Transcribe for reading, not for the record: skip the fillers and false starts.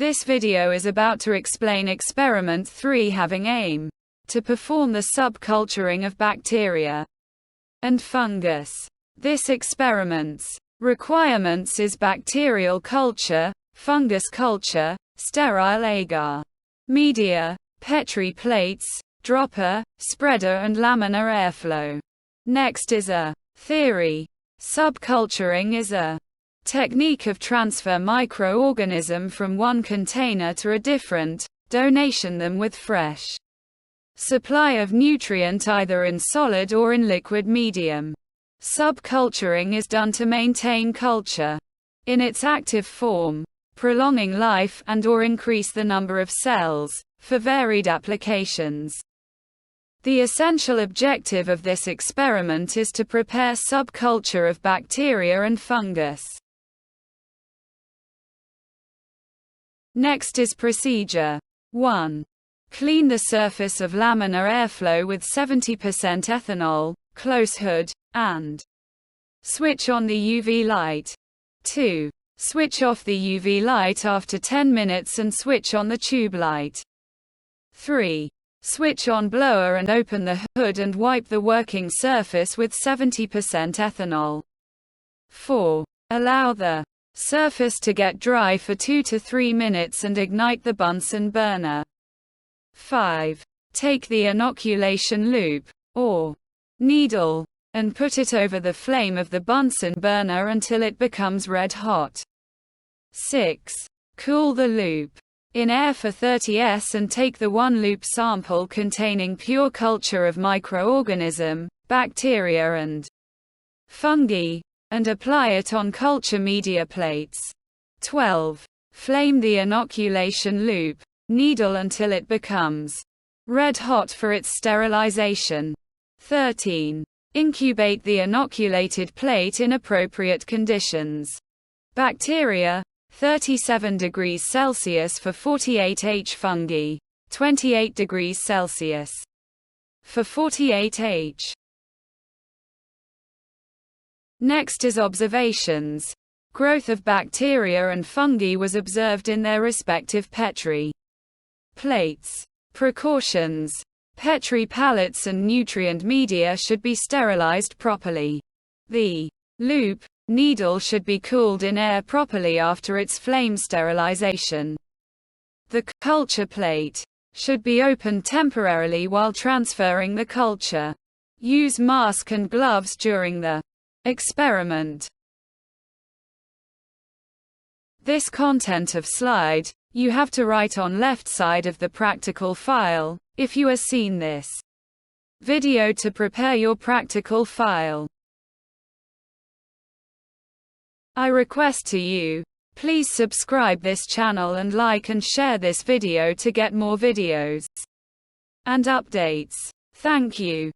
This video is about to explain experiment 3 having aim to perform the subculturing of bacteria and fungus. This experiment's requirements is bacterial culture, fungus culture, sterile agar media, Petri plates, dropper, spreader and laminar airflow. Next is a theory. Subculturing is a technique of transfer microorganism from one container to a different, donation them with fresh supply of nutrient either in solid or in liquid medium. Subculturing is done to maintain culture in its active form, prolonging life and or increase the number of cells, for varied applications. The essential objective of this experiment is to prepare subculture of bacteria and fungus. Next is procedure. 1. Clean the surface of laminar airflow with 70% ethanol, close hood, and switch on the UV light. 2. Switch off the UV light after 10 minutes and switch on the tube light. 3. Switch on blower and open the hood and wipe the working surface with 70% ethanol. 4. Allow the surface to get dry for 2 to 3 minutes and ignite the Bunsen burner. 5. Take the inoculation loop, or needle, and put it over the flame of the Bunsen burner until it becomes red hot. 6. Cool the loop in air for 30s and take the 1 loop sample containing pure culture of microorganism, bacteria and fungi, and apply it on culture media plates. 12. Flame the inoculation loop, needle until it becomes red hot for its sterilization. 13. Incubate the inoculated plate in appropriate conditions. Bacteria, 37 degrees Celsius for 48H fungi, 28 degrees Celsius for 48H. Next is observations. Growth of bacteria and fungi was observed in their respective Petri plates. Precautions. Petri pallets and nutrient media should be sterilized properly. The loop needle should be cooled in air properly after its flame sterilization. The culture plate should be opened temporarily while transferring the culture. Use mask and gloves during the experiment. This content of slide, you have to write on left side of the practical file, if you are seen this video to prepare your practical file. I request to you, please subscribe this channel and like and share this video to get more videos and updates. Thank you.